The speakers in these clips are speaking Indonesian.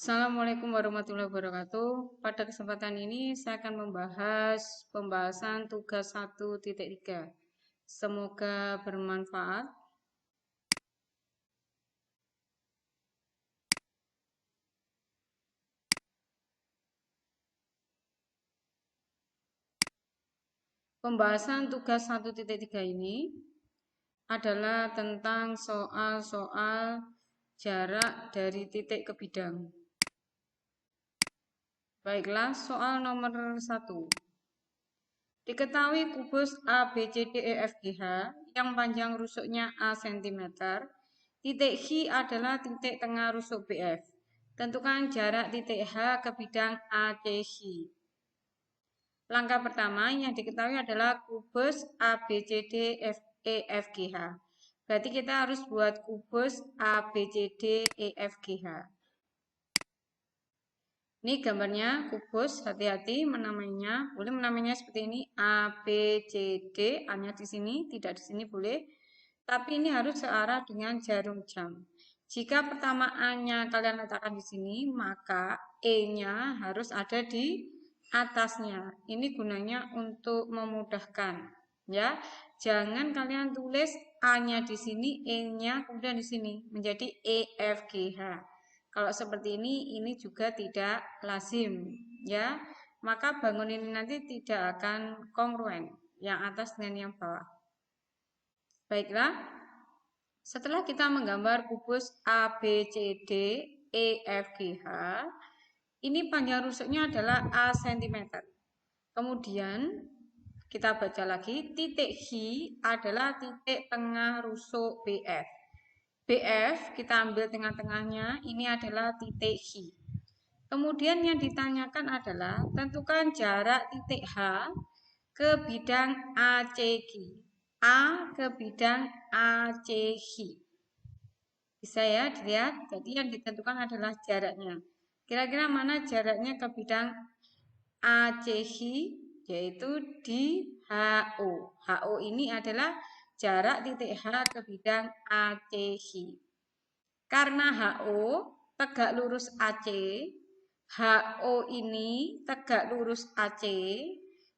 Assalamualaikum warahmatullahi wabarakatuh. Pada kesempatan ini saya akan membahas pembahasan tugas 1.3. Semoga bermanfaat. Pembahasan tugas 1.3 ini adalah tentang soal-soal jarak dari titik ke bidang. Baiklah, soal nomor 1. Diketahui kubus ABCDEFGH yang panjang rusuknya A cm, titik H adalah titik tengah rusuk BF. Tentukan jarak titik H ke bidang ACH. Langkah pertama yang diketahui adalah kubus ABCDEFGH. Berarti kita harus buat kubus ABCDEFGH. Ini gambarnya kubus, hati-hati menamainya. Boleh menamainya seperti ini, A, B, C, D. A-nya di sini, tidak di sini boleh. Tapi ini harus searah dengan jarum jam. Jika pertama A-nya kalian letakkan di sini, maka E-nya harus ada di atasnya. Ini gunanya untuk memudahkan. Ya, jangan kalian tulis A-nya di sini, E-nya kemudian di sini menjadi EFGH. Kalau seperti ini juga tidak lazim, ya. Maka bangun ini nanti tidak akan kongruen yang atas dengan yang bawah. Baiklah, setelah kita menggambar kubus ABCD EFGH, ini panjang rusuknya adalah A cm. Kemudian kita baca lagi, titik H adalah titik tengah rusuk BF. BF kita ambil tengah-tengahnya, ini adalah titik H. Kemudian yang ditanyakan adalah tentukan jarak titik H ke bidang ACQ. A ke bidang ACH. Bisa ya dilihat, jadi yang ditentukan adalah jaraknya. Kira-kira mana jaraknya ke bidang ACH? Yaitu di HO. HO ini adalah jarak titik H ke bidang ACH. Karena HO tegak lurus AC, HO ini tegak lurus AC,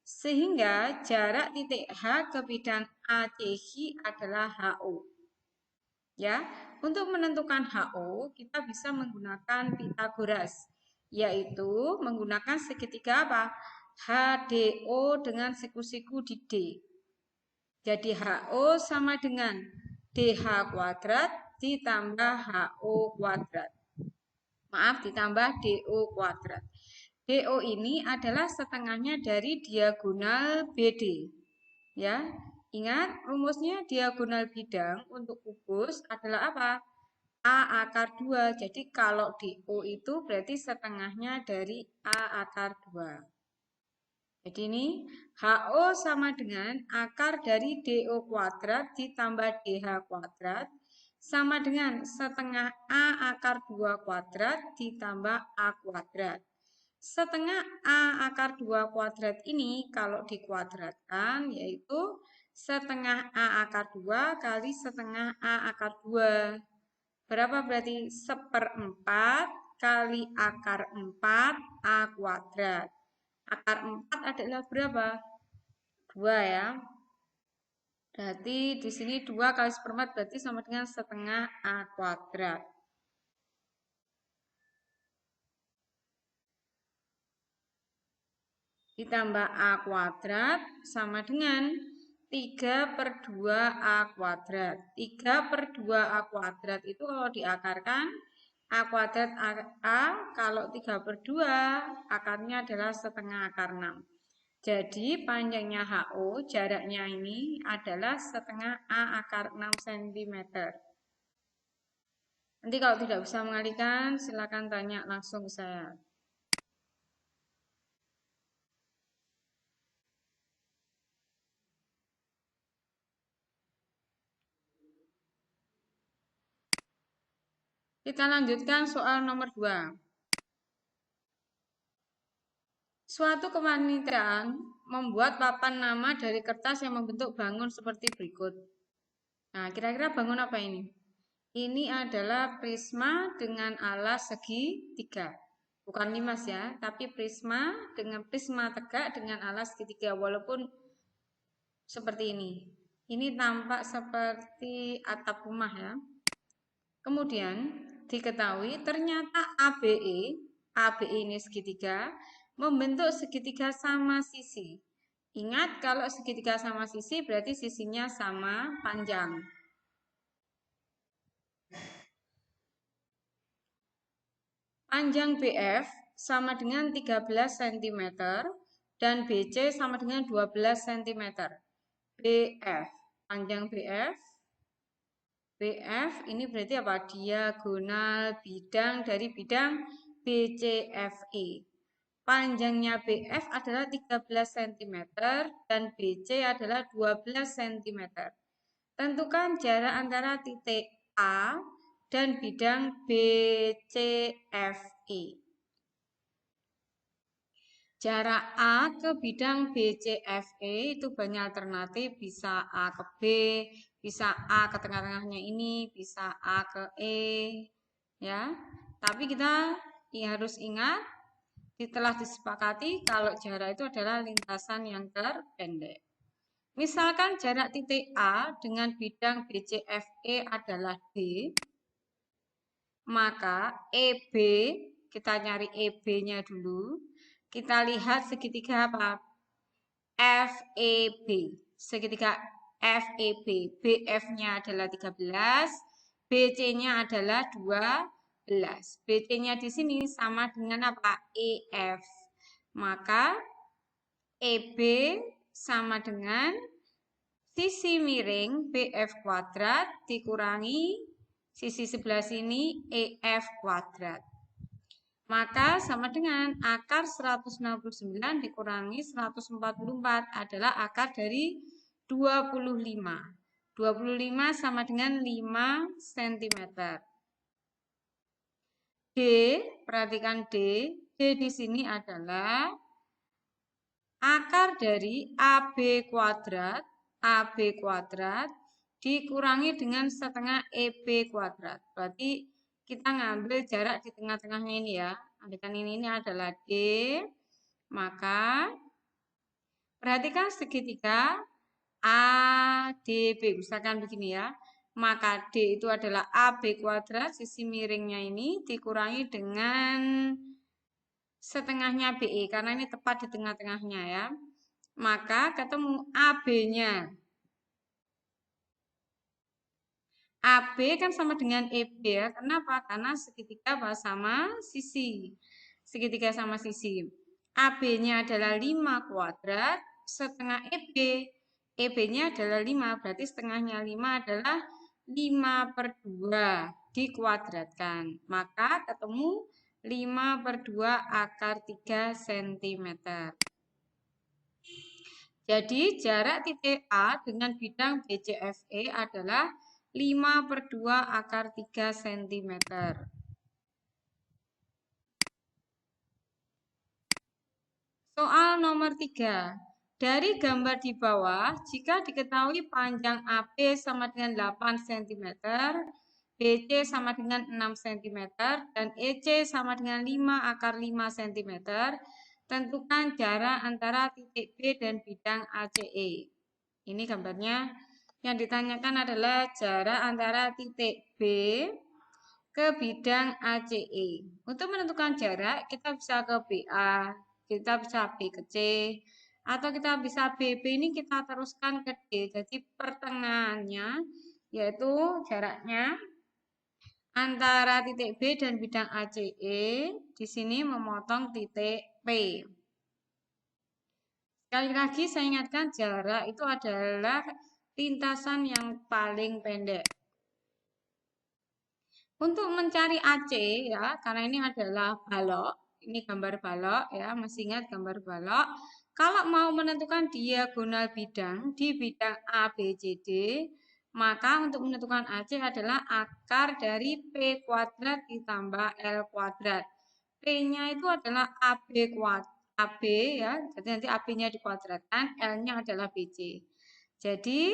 sehingga jarak titik H ke bidang ACH adalah HO. Ya, untuk menentukan HO kita bisa menggunakan Pitagoras, yaitu menggunakan segitiga apa? HDO dengan siku-siku di D. Jadi HO sama dengan DH kuadrat ditambah HO kuadrat. Maaf, ditambah DO kuadrat. DO ini adalah setengahnya dari diagonal BD. Ya, ingat rumusnya diagonal bidang untuk kubus adalah apa? A akar 2. Jadi kalau DO itu berarti setengahnya dari A akar 2. Jadi ini HO sama dengan akar dari DO kuadrat ditambah DH kuadrat sama dengan setengah A akar 2 kuadrat ditambah A kuadrat. Setengah A akar 2 kuadrat ini kalau dikuadratkan yaitu setengah A akar 2 kali setengah A akar 2. Berapa berarti? 1/4 kali akar 4 A kuadrat. Akar 4 adalah berapa? 2 ya. Berarti di sini 2 kali 1/4 berarti sama dengan setengah A kuadrat. Ditambah A kuadrat sama dengan 3/2 A kuadrat. 3/2 A kuadrat itu kalau diakarkan A kuadrat A kalau 3/2 akarnya adalah setengah akar 6. Jadi panjangnya HO jaraknya ini adalah setengah A akar 6 cm. Nanti kalau tidak bisa mengalihkan silakan tanya langsung ke saya. Kita lanjutkan soal nomor 2. Suatu kepanitiaan membuat papan nama dari kertas yang membentuk bangun seperti berikut. Nah, kira-kira bangun apa ini? Ini adalah prisma dengan alas segitiga. Bukan limas ya, tapi prisma tegak dengan alas segitiga. Walaupun seperti ini. Ini tampak seperti atap rumah ya. Kemudian diketahui ternyata ABE ini segitiga, membentuk segitiga sama sisi. Ingat kalau segitiga sama sisi berarti sisinya sama panjang. Panjang BF sama dengan 13 cm dan BC sama dengan 12 cm. BF, panjang BF ini berarti apa? Diagonal bidang dari bidang BCFE. Panjangnya BF adalah 13 cm dan BC adalah 12 cm. Tentukan jarak antara titik A dan bidang BCFE. Jarak A ke bidang BCFE itu banyak alternatif, bisa A ke B, bisa A ke tengah-tengahnya ini, bisa A ke E, ya. Tapi kita harus ingat, telah disepakati kalau jarak itu adalah lintasan yang terpendek. Misalkan jarak titik A dengan bidang BCFE adalah D, maka EB, kita nyari EB-nya dulu. Kita lihat segitiga apa? FEB. Segitiga FEB. BF-nya adalah 13, BC-nya adalah 12. BC-nya di sini sama dengan apa? EF. Maka EB sama dengan sisi miring BF kuadrat dikurangi sisi sebelah sini EF kuadrat. Maka sama dengan akar 169 dikurangi 144 adalah akar dari 25. 25 sama dengan 5 cm. D, perhatikan D. D di sini adalah akar dari AB kuadrat dikurangi dengan setengah EB kuadrat. Berarti kita ngambil jarak di tengah-tengahnya ini ya. Andaikan ini adalah D, maka perhatikan segitiga ADB. Misalkan begini ya. Maka D itu adalah AB kuadrat, sisi miringnya ini dikurangi dengan setengahnya BE, karena ini tepat di tengah-tengahnya ya. Maka ketemu AB-nya. AB kan sama dengan EB ya. Kenapa? Karena segitiga sama sisi. Segitiga sama sisi. AB-nya adalah 5 kuadrat setengah EB. EB-nya adalah 5, berarti setengahnya 5 adalah 5/2 dikuadratkan. Maka ketemu 5/2 akar 3 cm. Jadi jarak titik A dengan bidang BCFE adalah 5/2 akar 3 cm. Soal nomor 3. Dari gambar di bawah, jika diketahui panjang AB sama dengan 8 cm, BC sama dengan 6 cm, dan EC sama dengan 5 akar 5 cm, tentukan jarak antara titik B dan bidang ACE. Ini gambarnya. Yang ditanyakan adalah jarak antara titik B ke bidang ACE. Untuk menentukan jarak, kita bisa ke BA, kita bisa B ke C, atau kita bisa BB ini kita teruskan ke D. Jadi pertengahannya, yaitu jaraknya antara titik B dan bidang ACE, di sini memotong titik P. Sekali lagi saya ingatkan jarak itu adalah lintasan yang paling pendek. Untuk mencari AC ya, karena ini adalah balok, ini gambar balok ya, masih ingat gambar balok. Kalau mau menentukan diagonal bidang di bidang ABCD, maka untuk menentukan AC adalah akar dari P kuadrat ditambah L kuadrat. P-nya itu adalah AB ya, jadi nanti AB-nya dikuadratkan, L-nya adalah BC. Jadi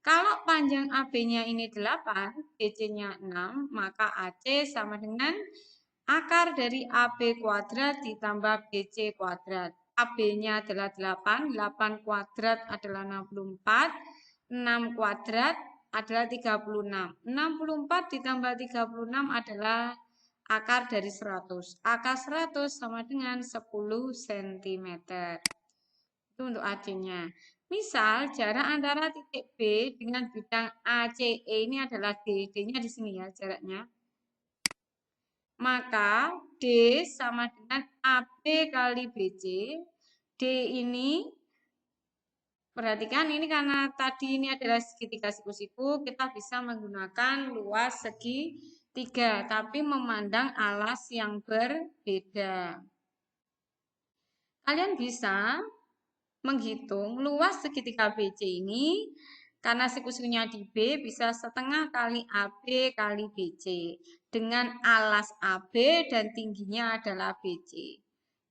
Kalau panjang AB-nya ini 8, BC-nya 6, maka AC sama dengan akar dari AB kuadrat ditambah BC kuadrat. AB-nya adalah 8, 8 kuadrat adalah 64, 6 kuadrat adalah 36. 64 ditambah 36 adalah akar dari 100. Akar 100 sama dengan 10 cm. Itu untuk AC-nya. Misal jarak antara titik B dengan bidang ACE ini adalah D. D-nya di sini ya jaraknya. Maka D sama dengan AB kali BC. D ini, perhatikan ini karena tadi ini adalah segitiga siku-siku, kita bisa menggunakan luas segitiga, tapi memandang alas yang berbeda. Kalian bisa menghitung luas segitiga BC ini karena siku-sikunya di B bisa setengah kali AB kali BC dengan alas AB dan tingginya adalah BC.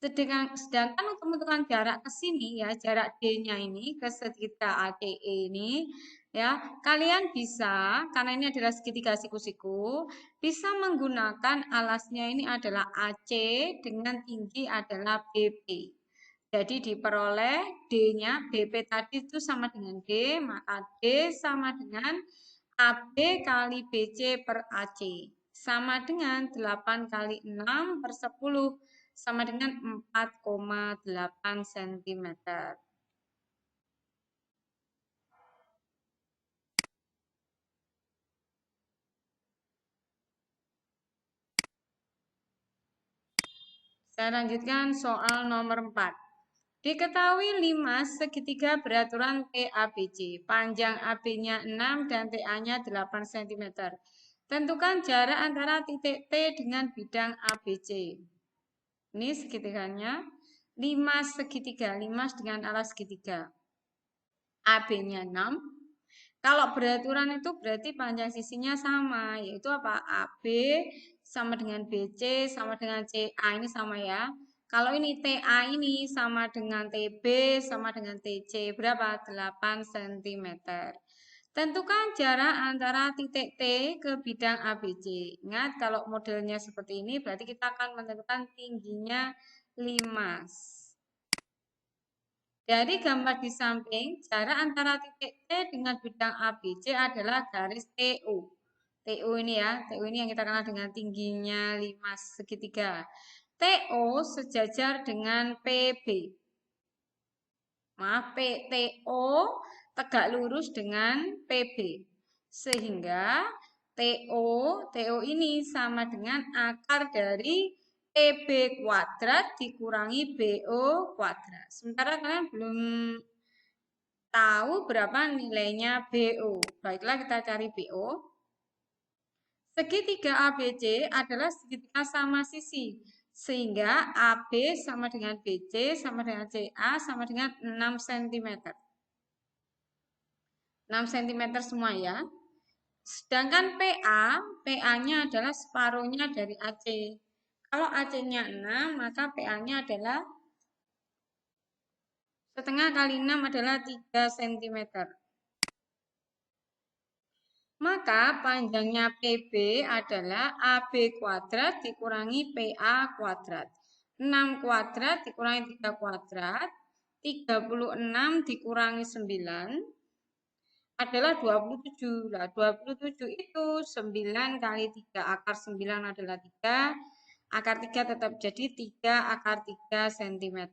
Sedangkan untuk menentukan jarak ke sini ya, jarak D-nya ini ke segitiga ACE ini ya, kalian bisa karena ini adalah segitiga siku-siku, bisa menggunakan alasnya ini adalah AC dengan tinggi adalah BP. Jadi diperoleh D-nya, BP tadi itu sama dengan D, maka D sama dengan AB kali BC per AC. Sama dengan 8 kali 6 per 10, sama dengan 4,8 cm. Saya lanjutkan soal nomor 4. Diketahui 5 segitiga beraturan TABC. Panjang AB-nya 6 dan TA-nya 8 cm. Tentukan jarak antara titik T dengan bidang ABC. Ini segitiganya 5 segitiga, 5 dengan alas segitiga. AB-nya 6. Kalau beraturan itu berarti panjang sisinya sama, yaitu apa? AB sama dengan BC sama dengan CA, ini sama ya. Kalau ini TA ini sama dengan TB sama dengan TC, berapa? 8 cm. Tentukan jarak antara titik T ke bidang ABC. Ingat, kalau modelnya seperti ini, berarti kita akan menentukan tingginya 5. Dari gambar di samping, jarak antara titik T dengan bidang ABC adalah garis TO. TO ini ya, TO ini yang kita kenal dengan tingginya 5 segitiga. TO sejajar dengan PB. Maaf, TO tegak lurus dengan PB. Sehingga TO ini sama dengan akar dari PB kuadrat dikurangi BO kuadrat. Sementara kalian belum tahu berapa nilainya BO. Baiklah kita cari BO. Segitiga ABC adalah segitiga sama sisi. Sehingga AB sama dengan BC sama dengan CA sama dengan 6 cm. 6 cm semua ya. Sedangkan PA-nya adalah separuhnya dari AC. Kalau AC-nya 6, maka PA-nya adalah setengah kali 6 adalah 3 cm. Maka panjangnya PB adalah AB kuadrat dikurangi PA kuadrat. 6 kuadrat dikurangi 3 kuadrat. 36 dikurangi 9 adalah 27. Nah, 27 itu 9 kali 3. Akar 9 adalah 3. Akar 3 tetap jadi 3 akar 3 cm.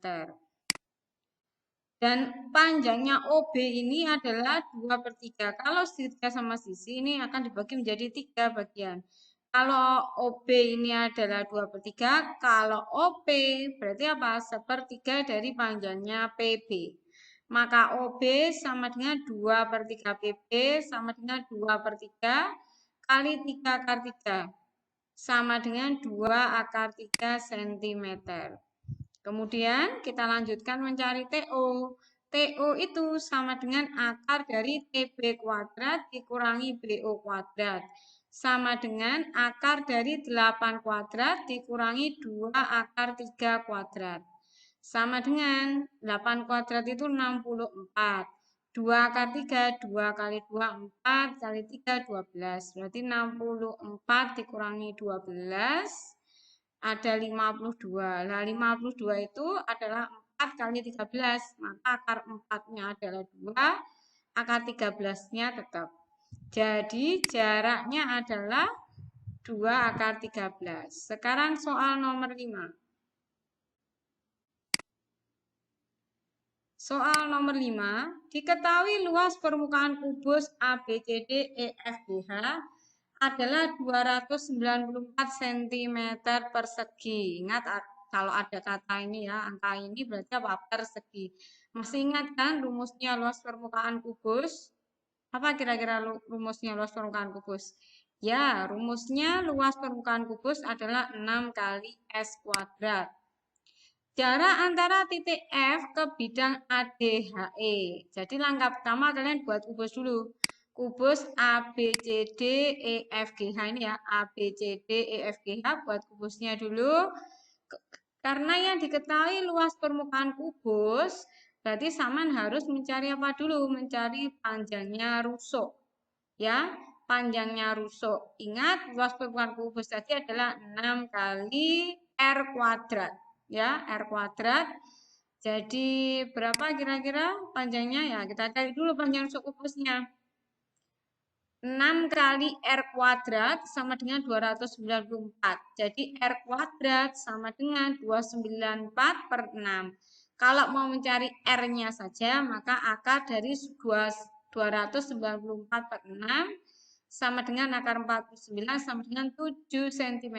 Dan panjangnya OB ini adalah 2/3. Kalau segitiga sama sisi ini akan dibagi menjadi 3 bagian. Kalau OB ini adalah 2/3, kalau OP berarti apa? 1/3 dari panjangnya PB. Maka OB sama dengan 2/3 PB sama dengan 2/3 kali 3 akar 3. Sama dengan 2 akar 3 cm. Kemudian kita lanjutkan mencari TO. TO itu sama dengan akar dari TB kuadrat dikurangi BO kuadrat. Sama dengan akar dari 8 kuadrat dikurangi 2 akar 3 kuadrat. Sama dengan 8 kuadrat itu 64. 2 akar 3, 2 kali 2, 4 kali 3, 12. Berarti 64 dikurangi 12, ada 52. Nah, 52 itu adalah 4 kali 13. Maka akar 4-nya adalah 2, akar 13-nya tetap. Jadi, jaraknya adalah 2 akar 13. Sekarang soal nomor 5. Soal nomor 5, diketahui luas permukaan kubus ABCDEFGH adalah 294 cm persegi. Ingat kalau ada kata ini ya, angka ini berarti apa? Persegi. Masih ingat kan rumusnya luas permukaan kubus? Apa kira-kira rumusnya luas permukaan kubus? Ya, rumusnya luas permukaan kubus adalah 6 kali S kuadrat. Jarak antara titik F ke bidang ADHE. Jadi langkah pertama kalian buat kubus dulu. Kubus ABCDEFGH ini ya, ABCDEFGH buat kubusnya dulu. Karena yang diketahui luas permukaan kubus, berarti Saman harus mencari apa dulu? Mencari panjangnya rusuk. Ya, panjangnya rusuk. Ingat, luas permukaan kubus tadi adalah 6 kali R kuadrat. Ya, R kuadrat. Jadi, berapa kira-kira panjangnya? Ya, kita cari dulu panjang rusuk kubusnya. 6 kali R kuadrat sama dengan 294. Jadi R kuadrat sama dengan 294 per 6. Kalau mau mencari R-nya saja, maka akar dari 294 per 6 sama dengan akar 49 sama dengan 7 cm.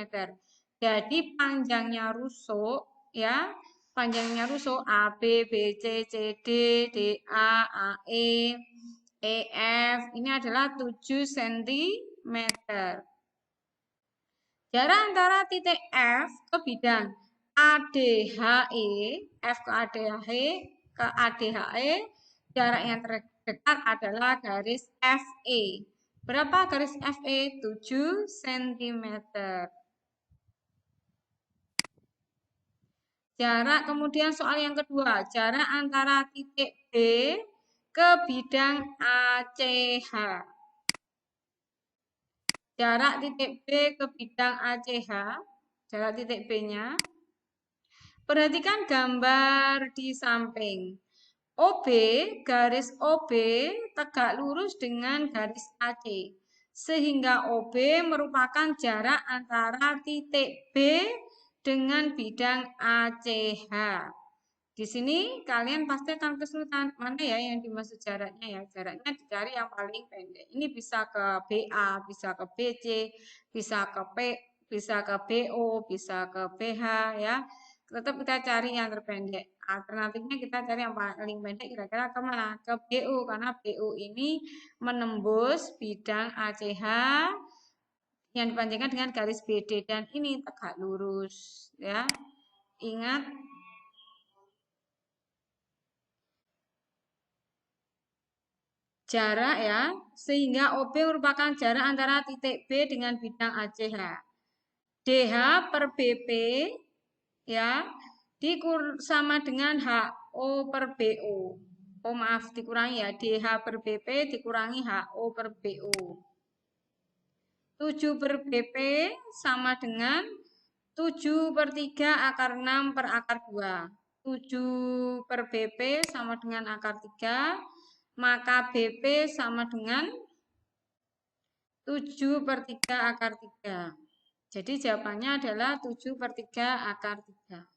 Jadi panjangnya rusuk ya, panjangnya rusuk AB, BC, CD, DA, AE, EF ini adalah 7 cm. Jarak antara titik F ke bidang ADHE, F ke ADHE, jarak yang terdekat adalah garis FE. Berapa garis FE? 7 cm. Jarak kemudian soal yang kedua, jarak antara titik B ke bidang ACH. Jarak titik B ke bidang ACH, jarak titik B-nya. Perhatikan gambar di samping. OB, garis OB tegak lurus dengan garis AC. Sehingga OB merupakan jarak antara titik B dengan bidang ACH. Di sini kalian pasti akan kesulitan. Mana ya yang dimaksud jaraknya ya? Jaraknya dicari yang paling pendek. Ini bisa ke BA, bisa ke BC, bisa ke P, bisa ke BO, bisa ke BH ya. Tetap kita cari yang terpendek. Alternatifnya kita cari yang paling pendek kira-kira kemana? Ke BO karena BO ini menembus bidang ACH yang dipanjangkan dengan garis BD dan ini tegak lurus ya. Ingat jarak ya, sehingga OB merupakan jarak antara titik B dengan bidang ACH. DH per BP ya, sama dengan HO per BO. Oh maaf, dikurangi ya, DH per BP dikurangi HO per BO. 7 per BP sama dengan 7 per 3 akar 6 per akar 2. 7 per BP sama dengan akar 3, maka BP sama dengan 7 per 3 akar 3. Jadi jawabannya adalah 7 per 3 akar 3.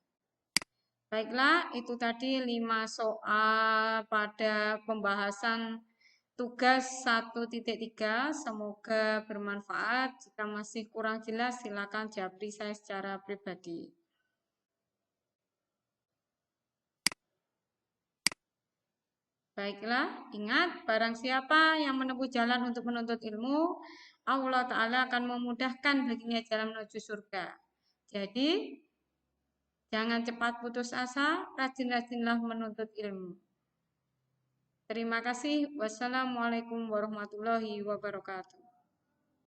Baiklah, itu tadi 5 soal pada pembahasan tugas 1.3. Semoga bermanfaat. Jika masih kurang jelas, silakan japri saya secara pribadi. Baiklah, ingat, barang siapa yang menempuh jalan untuk menuntut ilmu, Allah Ta'ala akan memudahkan baginya jalan menuju surga. Jadi, jangan cepat putus asa, rajin-rajinlah menuntut ilmu. Terima kasih. Wassalamualaikum warahmatullahi wabarakatuh.